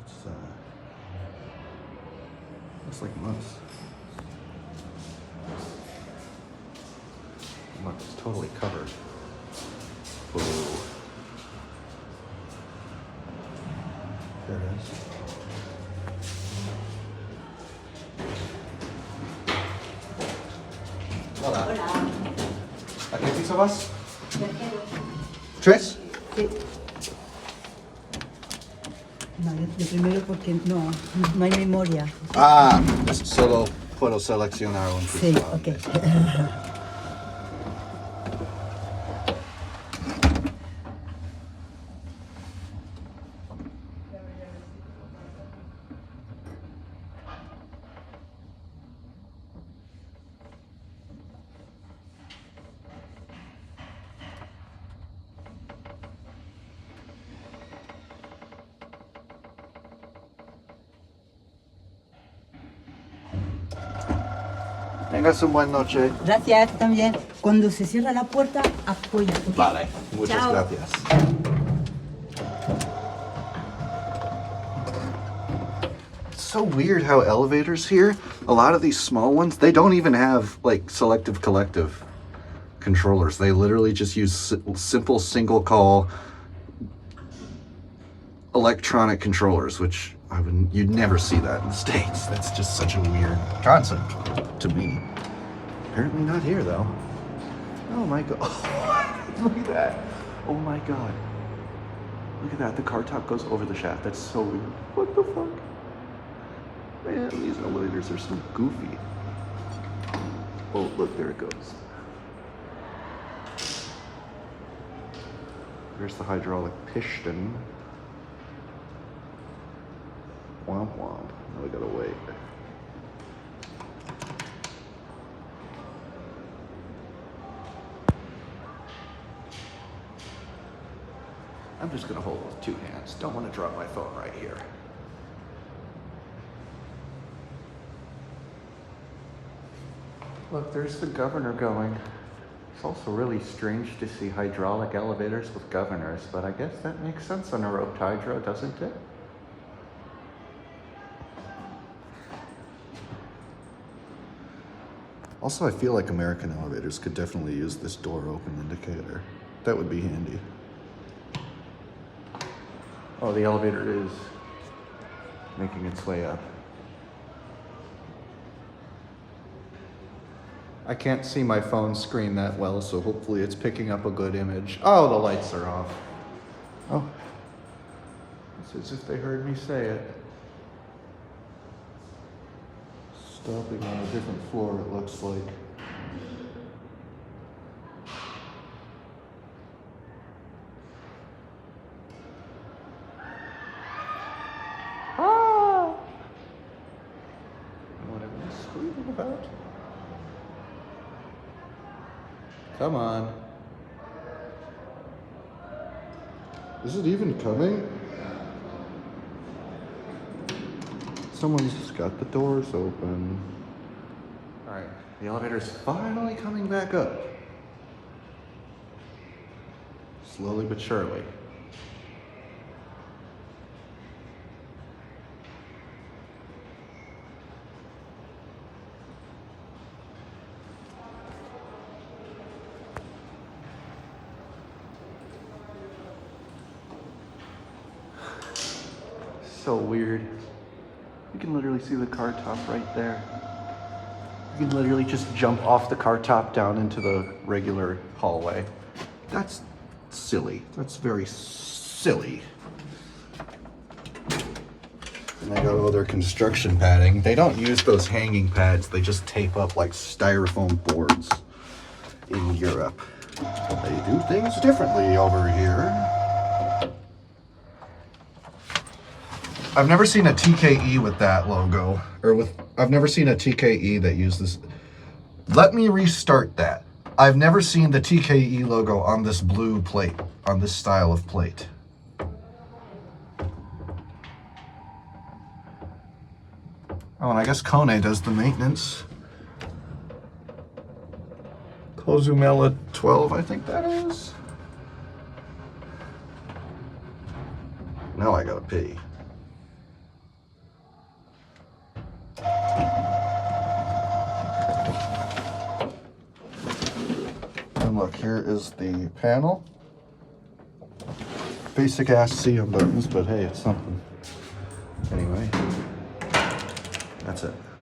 It's, looks like moss. Look, it's totally covered. Ooh. There it is. Hola. Hola. ¿A qué piso vas? ¿Tres? Sí. No, yo primero porque no hay memoria. Ah, solo puedo seleccionar un piso. Sí, ok. Tengas una buena noche. Gracias también. Cuando se cierra la puerta, apoya. ¿Okay? Vale, muchas Chao. gracias. It's so weird how elevators here, a lot of these small ones, they don't even have like selective collective controllers. They literally just use simple single call electronic controllers, which you'd never see that in the States. That's just such a weird concept to me. Apparently not here though. Oh my god. Look at that. Oh my god. Look at that. The car top goes over the shaft. That's so weird. What the fuck? Man, these elevators are so goofy. Oh, look, there it goes. There's the hydraulic piston. Womp womp. Now we gotta wait. I'm just gonna hold with two hands. Don't want to drop my phone right here. Look, there's the governor going. It's also really strange to see hydraulic elevators with governors, but I guess that makes sense on a roped hydro, doesn't it? Also, I feel like American elevators could definitely use this door open indicator. That would be handy. Oh, the elevator is making its way up. I can't see my phone screen that well, so hopefully it's picking up a good image. Oh, the lights are off. Oh, it's as if they heard me say it. Stopping on a different floor, it looks like. Ah! What am I screaming about? Come on. Is it even coming? Someone's got the doors open. All right, the elevator's finally coming back up. Slowly but surely. So weird. You can literally see the car top right there. You can literally just jump off the car top down into the regular hallway. That's silly. That's very silly. And they got all their construction padding. They don't use those hanging pads. They just tape up like styrofoam boards in Europe. They do things differently over here. I've never seen a TKE with that logo, I've never seen a TKE that uses this. Let me restart that. I've never seen the TKE logo on this blue plate, on this style of plate. Oh, and I guess Kone does the maintenance. Cozumel 12, I think that is. Now I gotta pee. And look, here is the panel. Basic ass Ceham buttons, but hey, it's something. Anyway, that's it.